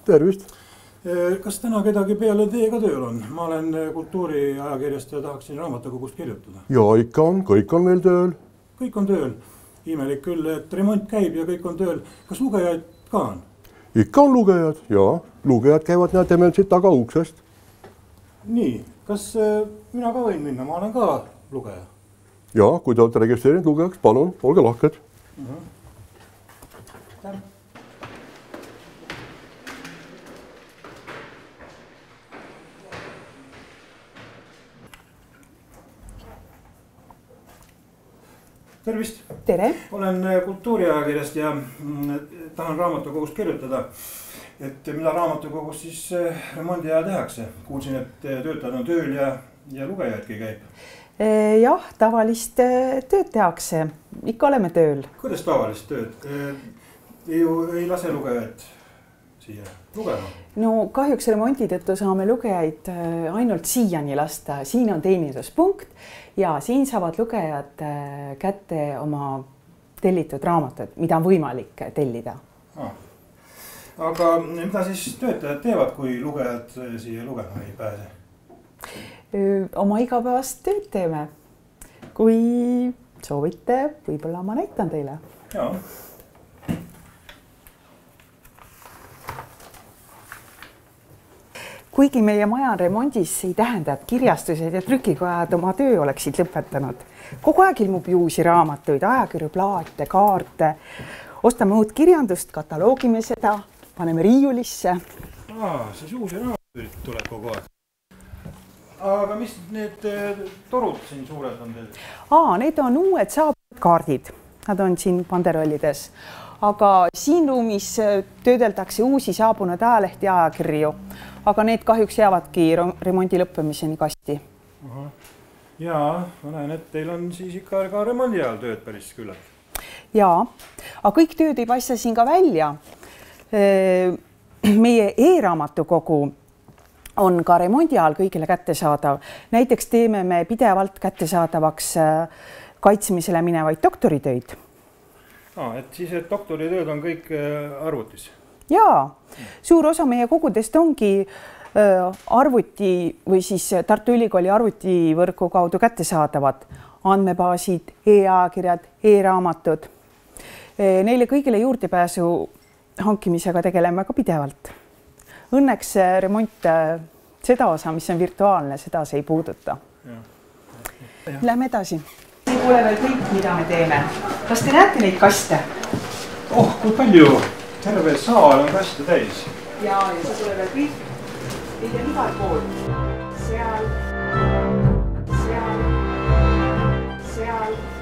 Tervist! Kas täna kedagi peale teiega tööl on? Ma olen kultuuriajakirjast ja tahaksin raamatukogust kirjutada. Jaa, ikka on. Kõik on veel tööl. Kõik on tööl. Imelik küll, et remont käib ja kõik on tööl. Kas lugejaid ka on? Ikka on lugejad, jaa. Lugejad käivad näete meil siit taga uksest. Nii, kas mina ka võin minna? Ma olen ka lugeja. Jaa, kui te olete registreerinud lugejaks, palun, olge lahked. Tervist! Tere! Olen kultuuriajakirjast ja tahan raamatukogust kirjutada. Et mida raamatukogus siis remondi ajal tehakse? Kuulsin, et töötajad on tööl ja lugejaidki käib. Jah, tavalist tööd tehakse. Ikka oleme tööl. Kuidas tavalist tööd? Ei lase lugejaid siia lugema? No kahjuks remondi tõttu saame lugejaid ainult siiani lasta. Siin on teeninduspunkt ja siin saavad lugejad kätte oma tellitud raamatud, mida on võimalik tellida. Aga mida siis töötajad teevad, kui lugejad siia lugema ei pääse? Oma igapäevast tööd teeme. Kui soovite, võib-olla ma näitan teile. Jaa. Kuigi meie maja on remondis, ei tähenda, et kirjastused ja trükikojad oma töö oleksid lõpetanud. Kogu aeg ilmub uusi raamatuid, ajakirju, plaate, kaarte. Ostame uut kirjandust, kataloogime seda, paneme riiulisse. Siis uusi raamatuid tuleb kogu aeg. Aga mis need torud siin suured on teil? Need on uued saabunud kaardid. Nad on siin panderollides. Aga siin ruumis töödeldakse uusi saabunud ajalehti ja ajakirju. Aga need kahjuks jäävadki remondi lõppemiseni kasti. Jaa, ma näen, et teil on siis ikka ka remondi ajal tööd päris küllalt. Jaa, aga kõik tööd ei paista siin ka välja. Meie e-raamatukogu on ka remondi ajal kõigile kättesaadav. Näiteks teeme me pidevalt kättesaadavaks kaitsmisele minevaid doktoritöid. Et siis doktoritööd on kõik arvutis? Jaa, suur osa meie kogudest ongi arvuti või siis Tartu Ülikooli arvutivõrgu kaudu kättesaadavad andmebaasid, e-ajakirjad, e-raamatud. Neile kõigile juurdepääsu hankimisega tegeleme ka pidevalt. Õnneks remont seda osa, mis on virtuaalne, seda see ei puuduta. Lähme edasi. Ei kuule veel kõik, mida me teeme. Kas te näete neid kaste? Kui palju? Terve saal on kaste täis. Ja see tule veel kõik. Neid on igal pool. Seal.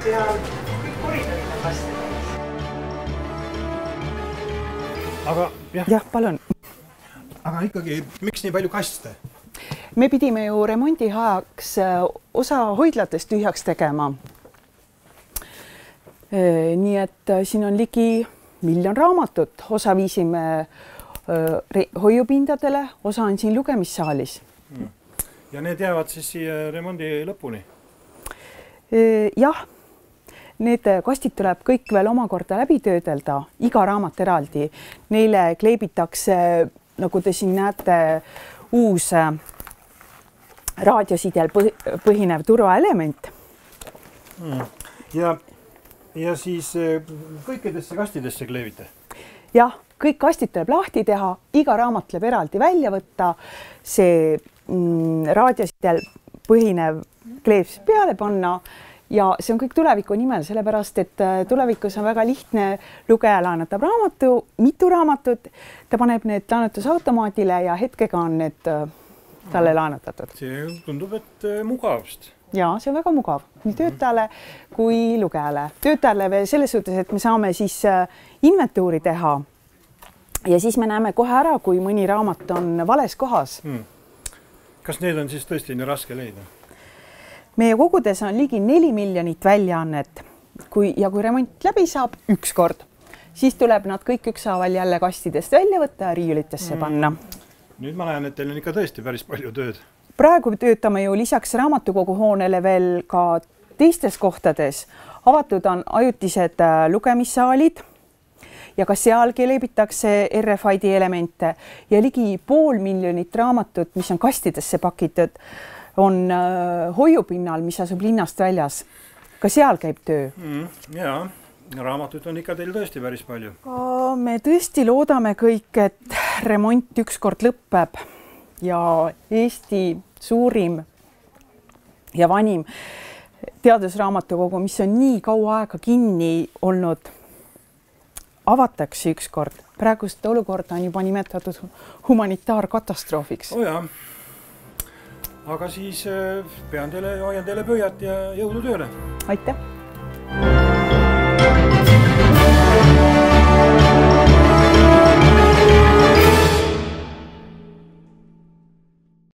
Kõik koridorid on kaste täis. Aga jah, palun. Aga ikkagi, miks nii palju kaste? Me pidime ju remondi ajaks osa hoidlatest tühjaks tegema. Nii et siin on ligi 1 miljon raamatut, osa viisime hoiupindadele, osa on siin lugemissaalis. Ja need jäävad siis siia remondi lõpuni? Jah, need kastid tuleb kõik veel omakorda läbi töödelda, iga raamat eraldi. Neile kleebitakse, nagu te siin näete, uus raadiosidel põhinev turvaelement. Ja siis kõikidesse kastidesse kleevite? Jah, kõik kastid tuleb lahti teha, iga raamat tuleb eraldi välja võtta, see raadiosidel põhinev kleeps peale panna ja see on kõik tuleviku nimel, sellepärast et tulevikus on väga lihtne, lugeja laenatab mitu raamatut, ta paneb need laenutusautomaadile ja hetkega on need talle laenutatud. See tundub, et mugavast. Jaa, see on väga mugav nii töötajale kui lugejale. Töötajale veel selles suhtes, et me saame siis inventuuri teha ja siis me näeme kohe ära, kui mõni raamat on vales kohas. Kas need on siis tõesti nii raske leida? Meie kogudes on ligi 4 miljonit väljaannet ja kui remont läbi saab ükskord, siis tuleb nad kõik ükshaaval jälle kastidest välja võtta ja riiulitesse panna. Nüüd ma näen, et teil on ikka tõesti päris palju tööd. Praegu töötame ju lisaks raamatukogu hoonele veel ka teistes kohtades. Avatud on ajutised lugemissaalid ja ka sealgi leibitakse RFID elemente ja ligi 500 000 raamatut, mis on kastidesse pakitud, on hoiupinnal, mis asub linnast väljas. Ka seal käib töö. Jaa, raamatut on ikka teil tõesti päris palju. Me tõesti loodame kõik, et remont ükskord lõpeb ja Eesti suurim ja vanim teadusraamatukogu, mis on nii kaua aega kinni olnud, avatakse ükskord. Praegust olukorda on juba nimetatud humanitaarkatastroofiks. Jaa. Aga siis hoian teile pöiat ja jõudu tööle. Aitäh!